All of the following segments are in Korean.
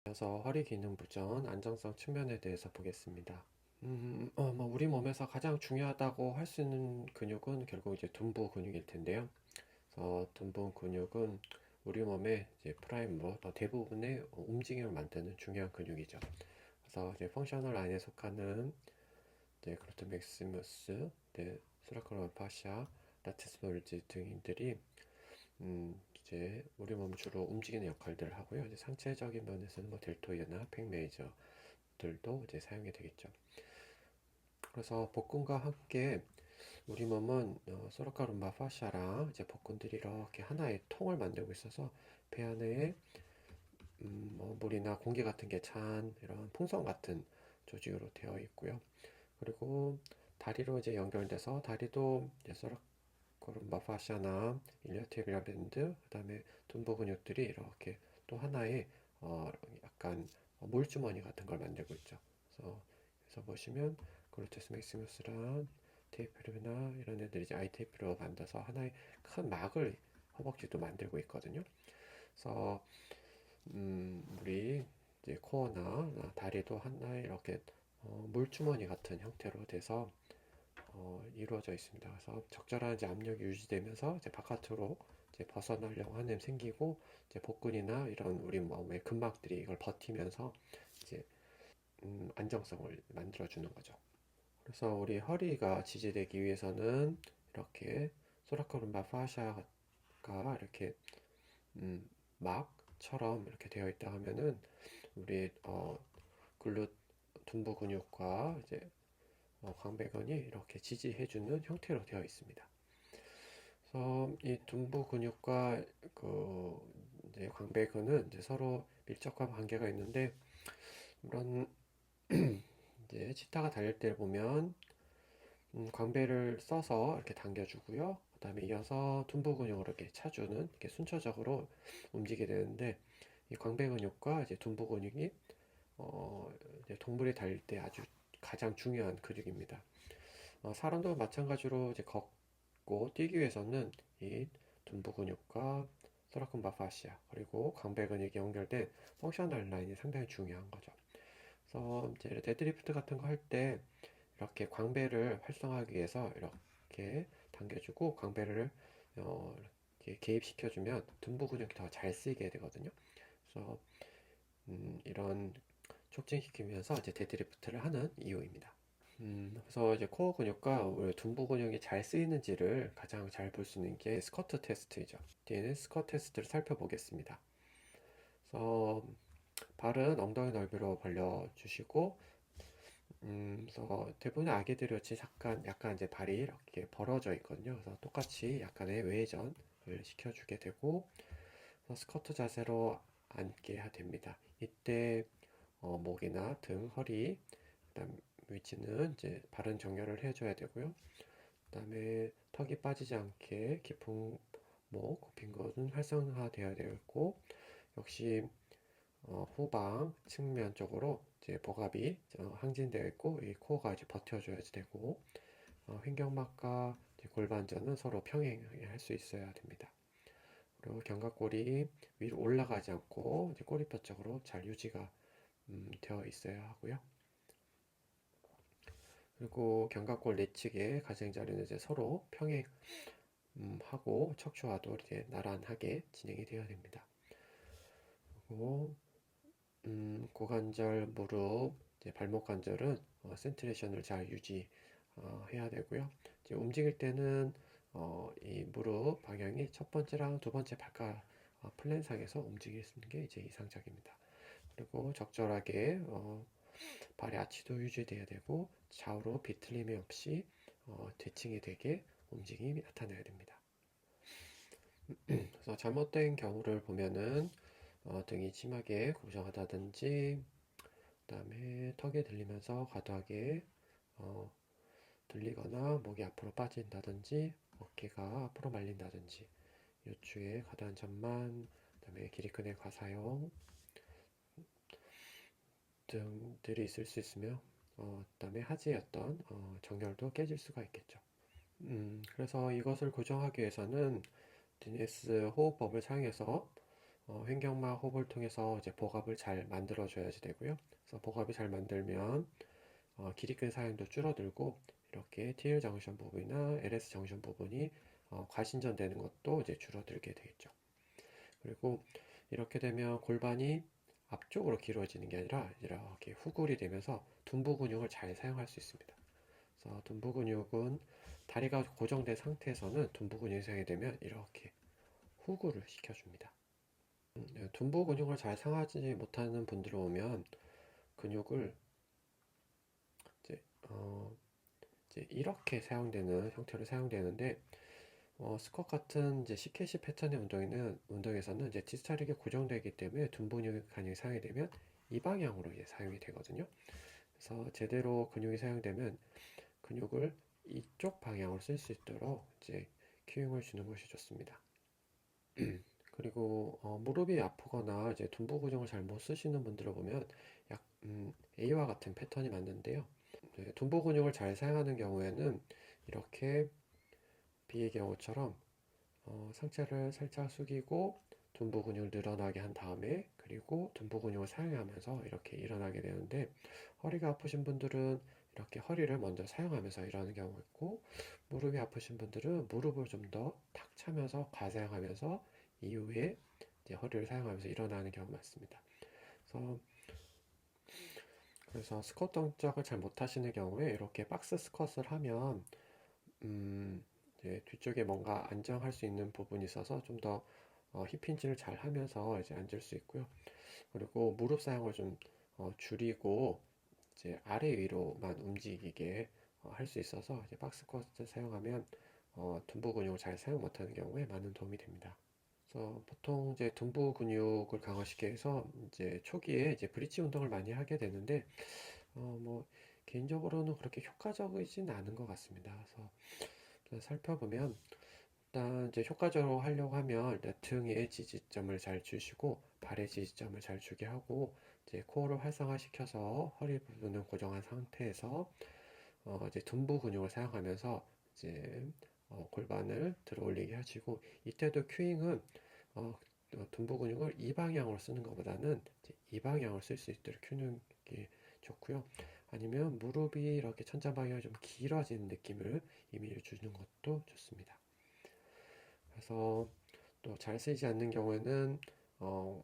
이어서 허리 기능 부전 안정성 측면에 대해서 보겠습니다. 우리 몸에서 가장 중요하다고 할 수 있는 근육은 결국 이제 둔부 근육일 텐데요. 그래서 둔부 근육은 우리 몸의 이제 프라임으로 대부분의 움직임을 만드는 중요한 근육이죠. 그래서 이제 펑셔널 라인에 속하는 이제 그루트 맥시무스, 소라코르 파샤, 라티스 몰지 등들이 이제 우리 몸 주로 움직이는 역할들을 하고요. 이제 상체적인 면에서는 뭐 델토이드나 팩메이저들도 이제 사용이 되겠죠. 그래서 복근과 함께 우리 몸은 소라카룸바 파샤랑 이제 복근들이 이렇게 하나의 통을 만들고 있어서 배 안에 뭐 물이나 공기 같은 게 찬 이런 풍선 같은 조직으로 되어 있고요. 그리고 다리로 이제 연결돼서 다리도 이제 소라코룸바 파샤나 일리아티비아 밴드, 그다음에 둔부 근육들이 이렇게 또 하나의 약간 물주머니 같은 걸 만들고 있죠. 그래서 보시면 글루테스 맥시무스랑 테이프르나 이런 애들이 이제 아이 테이프로 만들어서 하나의 큰 막을 허벅지도 만들고 있거든요. 그래서 우리 이제 코어나 다리도 하나의 이렇게 물주머니 같은 형태로 돼서 이루어져 있습니다. 그래서 적절한 이제 압력이 유지되면서 이제 바깥으로 이제 벗어나려고 하는 생기고 이제 복근이나 이런 우리 몸의 근막들이 이걸 버티면서 이제 안정성을 만들어 주는 거죠. 그래서 우리 허리가 지지되기 위해서는 이렇게 소라코lum바 파샤가 이렇게 막처럼 이렇게 되어 있다 하면은 우리 글루 둔부 근육과 이제 광배근이 이렇게 지지해주는 형태로 되어 있습니다. 그래서 이 둔부 근육과 그 이제 광배근은 이제 서로 밀접한 관계가 있는데 이런 이제 치타가 달릴 때를 보면 광배를 써서 이렇게 당겨주고요. 그 다음에 이어서 둔부 근육으로 이렇게 차주는 이렇게 순차적으로 움직이게 되는데 이 광배 근육과 이제 둔부 근육이 이제 동물이 달릴 때 아주 가장 중요한 근육입니다. 사람도 마찬가지로 이제 걷고 뛰기 위해서는 이 둔부 근육과 소라쿰바 파시아 그리고 광배 근육이 연결된 펑셔널 라인이 상당히 중요한 거죠. 그래서 이제 데드리프트 같은 거 할 때 이렇게 광배를 활성화하기 위해서 이렇게 당겨주고 광배를 이렇게 개입시켜주면 둔부 근육이 더 잘 쓰이게 되거든요. 그래서 이런 촉진시키면서 이제 데드리프트를 하는 이유입니다. 그래서 이제 코어 근육과 우리 둔부 근육이 잘 쓰이는지를 가장 잘 볼 수 있는 게 스쿼트 테스트이죠. 뒤에는 스쿼트 테스트를 살펴보겠습니다. 그래서 발은 엉덩이 넓이로 벌려주시고, 그래서 대부분의 아기들이 약간 이제 발이 이렇게 벌어져 있거든요. 그래서 똑같이 약간의 외전을 시켜주게 되고, 스쿼트 자세로 앉게 됩니다. 이때 목이나 등, 허리, 그다음 위치는 이제 바른 정렬을 해줘야 되고요. 그다음에 턱이 빠지지 않게 깊은 목, 굽힌 것은 활성화되어야 되고, 역시 후방 측면 쪽으로 이제 복압이 항진되어 있고 이 코어가 이제 버텨줘야 되고 횡격막과 골반전은 서로 평행할 수 있어야 됩니다. 그리고 견갑골이 위로 올라가지 않고 이제 꼬리뼈 쪽으로 잘 유지가 되어 있어야 하고요. 그리고 견갑골 내측의 가장자리는 이제 서로 평행하고 척추와도 이렇게 나란하게 진행이 되어야 됩니다. 그리고 고관절, 무릎, 이제 발목 관절은 센트레이션을 잘 유지해야 되고요. 이제 움직일 때는 이 무릎 방향이 첫 번째랑 두 번째 발가락 플랜상에서 움직이는 게 이제 이상적입니다. 그리고 적절하게 발의 아치도 유지돼야 되고 좌우로 비틀림이 없이 대칭이 되게 움직임이 나타나야 됩니다. 그래서 잘못된 경우를 보면은 등이 심하게 고정하다든지 그다음에 턱이 들리면서 과도하게 어, 들리거나 목이 앞으로 빠진다든지 어깨가 앞으로 말린다든지 요추의 과다한 전만 그다음에 길이 큰 애 과사용 등들이 있을 수 있으며 그다음에 하지였던 정렬도 깨질 수가 있겠죠. 그래서 이것을 고정하기 위해서는 디네스 호흡법을 사용해서 횡격막 호흡을 통해서 이제 복압을 잘 만들어 줘야지 되고요. 그래서 복압이 잘 만들면 기립근 사용도 줄어들고 이렇게 TL 정션 부분이나 LS 정션 부분이 과신전되는 것도 이제 줄어들게 되겠죠. 그리고 이렇게 되면 골반이 앞쪽으로 길어지는 게 아니라 이렇게 후굴이 되면서 둔부 근육을 잘 사용할 수 있습니다. 그래서 둔부 근육은 다리가 고정된 상태에서는 둔부 근육이 사용이 되면 이렇게 후굴을 시켜줍니다. 둔부 근육을 잘 사용하지 못하는 분들 오면 근육을 이제, 어, 이제 이렇게 사용되는 형태로 사용되는데 스쿼트 같은 이제 CKC 패턴의 운동에서는 이제 디스탈하게 고정되기 때문에 둔부 근육이 사용이 되면 이 방향으로 이제 사용이 되거든요. 그래서 제대로 근육이 사용되면 근육을 이쪽 방향으로 쓸 수 있도록 이제 큐잉을 주는 것이 좋습니다. 그리고 무릎이 아프거나 이제 둔부 고정을 잘 못 쓰시는 분들을 보면 A와 같은 패턴이 맞는데요. 네, 둔부 근육을 잘 사용하는 경우에는 이렇게 B의 경우처럼 상체를 살짝 숙이고 둔부 근육을 늘어나게 한 다음에 그리고 둔부 근육을 사용하면서 이렇게 일어나게 되는데 허리가 아프신 분들은 이렇게 허리를 먼저 사용하면서 일어나는 경우가 있고 무릎이 아프신 분들은 무릎을 좀 더 탁 차면서 과사용하면서 이후에 이제 허리를 사용하면서 일어나는 경우가 많습니다. 그래서, 스쿼트 동작을 잘 못하시는 경우에 이렇게 박스 스쿼트를 하면 이제 뒤쪽에 뭔가 안정할 수 있는 부분이 있어서 좀 더 힙힌지를 잘 하면서 이제 앉을 수 있고요. 그리고 무릎 사용을 좀 줄이고 이제 아래 위로만 움직이게 할 수 있어서 이제 박스 쿼트 사용하면 둔부 근육을 잘 사용 못하는 경우에 많은 도움이 됩니다. 그래서 보통 이제 둔부 근육을 강화시키기 위해서 이제 초기에 이제 브릿지 운동을 많이 하게 되는데 뭐 개인적으로는 그렇게 효과적이진 않은 것 같습니다. 그래서 살펴보면 일단 이제 효과적으로 하려고 하면 일단 등의 지지점을 잘 주시고 발의 지지점을 잘 주게 하고 이제 코어를 활성화시켜서 허리 부분을 고정한 상태에서 이제 둔부 근육을 사용하면서 이제 골반을 들어 올리게 하시고 이때도 큐잉은 어, 둔부 근육을 이 방향으로 쓰는 것보다는 이제 이 방향으로 쓸 수 있도록 큐는 게 좋고요. 아니면 무릎이 이렇게 천장 방향이 좀 길어지는 느낌을 임의로 주는 것도 좋습니다. 그래서 또 잘 쓰이지 않는 경우에는 어,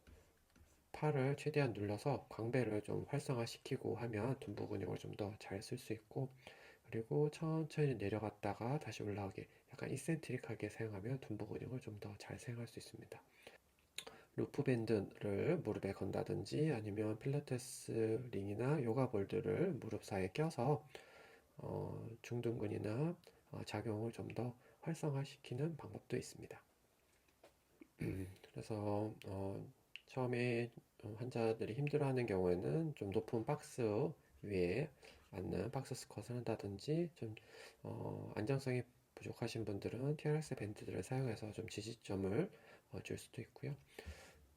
팔을 최대한 눌러서 광배를 좀 활성화시키고 하면 둔부 근육을 좀 더 잘 쓸 수 있고 그리고 천천히 내려갔다가 다시 올라오게 약간 이센트릭하게 사용하면 둔부 근육을 좀 더 잘 사용할 수 있습니다. 루프 밴드를 무릎에 건다든지 아니면 필라테스 링이나 요가 볼드를 무릎 사이에 껴서 중둔근이나 작용을 좀 더 활성화시키는 방법도 있습니다. 그래서 처음에 환자들이 힘들어하는 경우에는 좀 높은 박스 위에 앉는 박스 스쿼트를 한다든지 좀 안정성이 부족하신 분들은 TRX 밴드들을 사용해서 좀 지지점을 줄 수도 있고요.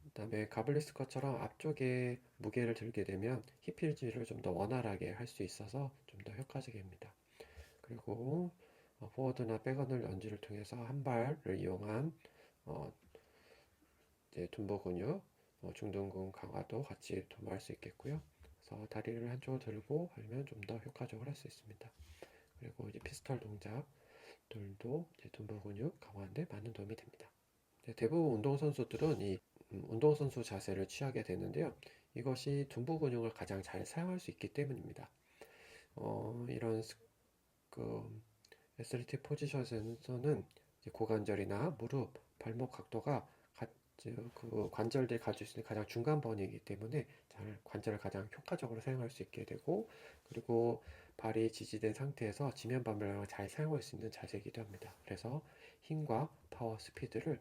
그다음에 가블리 스쿼트처럼 앞쪽에 무게를 들게 되면 힙 힐지를 좀 더 원활하게 할 수 있어서 좀 더 효과적입니다. 그리고 포워드나 백언을 런지를 통해서 한 발을 이용한 어, 이제 둔부 근육, 중둔근 강화도 같이 도모할 수 있겠고요. 그래서 다리를 한쪽으로 들고 하면 좀 더 효과적으로 할 수 있습니다. 그리고 이제 피스톨 동작들도 이제 둔부 근육 강화하는데 많은 도움이 됩니다. 대부분 운동선수들은 이 운동선수 자세를 취하게 되는데요. 이것이 둔부 근육을 가장 잘 사용할 수 있기 때문입니다. 이런 그 SLT 포지션에서는 고관절이나 무릎, 발목 각도가 그 관절들이 가질 수 있는 가장 중간 번이기 때문에 관절을 가장 효과적으로 사용할 수 있게 되고 그리고 발이 지지된 상태에서 지면 반발력을 잘 사용할 수 있는 자세이기도 합니다. 그래서 힘과 파워, 스피드를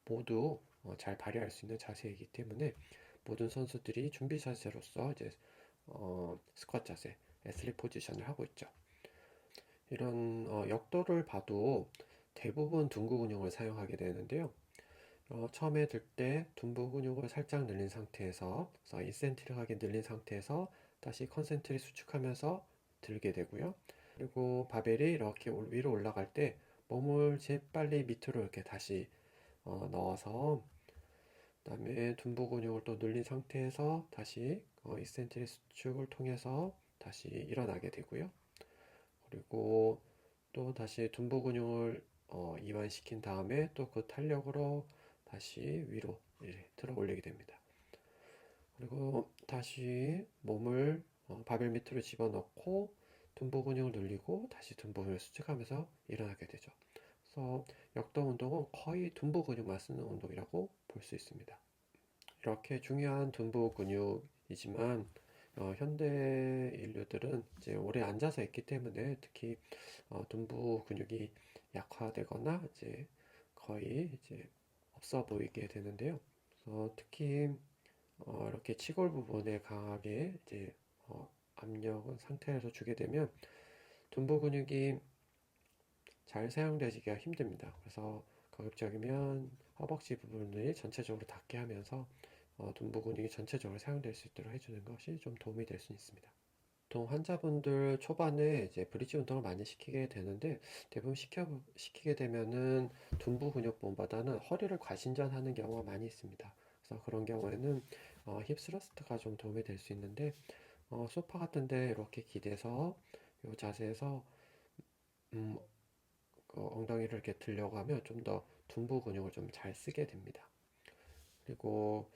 모두 잘 발휘할 수 있는 자세이기 때문에 모든 선수들이 준비 자세로서 이제 스쿼트 자세, S3 포지션을 하고 있죠. 이런 역도를 봐도 대부분 둔부 근육을 사용하게 되는데요. 처음에 들 때 둔부 근육을 살짝 늘린 상태에서 인센트릭하게 늘린 상태에서 다시 컨센트릭 수축하면서 들게 되고요. 그리고 바벨이 이렇게 위로 올라갈 때 몸을 재빨리 밑으로 이렇게 다시 넣어서 그다음에 둔부 근육을 또 늘린 상태에서 다시 이센트릭 수축을 통해서 다시 일어나게 되고요. 그리고 또 다시 둔부 근육을 이완시킨 다음에 또 그 탄력으로 다시 위로 들어 올리게 됩니다. 그리고 다시 몸을 바벨 밑으로 집어넣고 둔부 근육을 늘리고 다시 둔부 근육을 수축하면서 일어나게 되죠. 그래서 역도 운동은 거의 둔부 근육만 쓰는 운동이라고 볼 수 있습니다. 이렇게 중요한 둔부 근육이지만 현대 인류들은 이제 오래 앉아서 있기 때문에 특히 둔부 근육이 약화되거나 이제 거의 이제 없어 보이게 되는데요. 그래서 특히 이렇게 치골 부분에 강하게 이제 압력은 상태에서 주게 되면 둔부 근육이 잘 사용되기가 힘듭니다. 그래서 가급적이면 허벅지 부분을 전체적으로 닿게 하면서 둔부 근육이 전체적으로 사용될 수 있도록 해주는 것이 좀 도움이 될 수 있습니다. 보통 환자분들 초반에 이제 브릿지 운동을 많이 시키게 되는데 대부분 시키게 되면은 둔부 근육보다는 허리를 과신전하는 경우가 많이 있습니다. 그래서 그런 경우에는 힙 스러스트가 좀 도움이 될 수 있는데 소파 같은데 이렇게 기대서 이 자세에서 음, 엉덩이를 이렇게 들려고 하면 좀 더 둔부 근육을 좀 잘 쓰게 됩니다. 그리고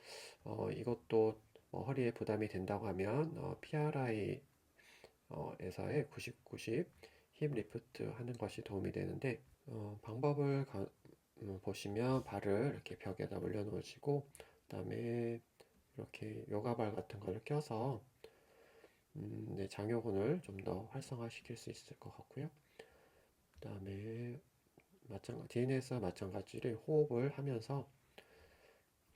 이것도 허리에 부담이 된다고 하면 PRI 에서의 90-90 힙 리프트 하는 것이 도움이 되는데 방법을 보시면 발을 이렇게 벽에다 올려놓으시고 그 다음에 이렇게 요가발 같은 걸 껴서 네, 장요근을 좀 더 활성화시킬 수 있을 것 같고요. 그 다음에 DNS와 마찬가지로 호흡을 하면서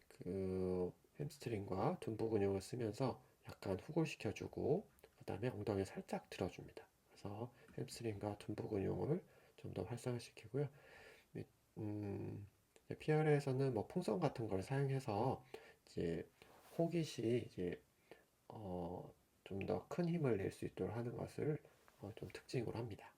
그 햄스트링과 둔부 근육을 쓰면서 약간 후골시켜주고 그 다음에 엉덩이 살짝 들어줍니다. 그래서 햄스트링과 둔부 근육을 좀 더 활성화시키고요. PR에서는 뭐 풍선 같은 걸 사용해서 이제 호깃이 이제 좀 더 큰 힘을 낼 수 있도록 하는 것을 좀 특징으로 합니다.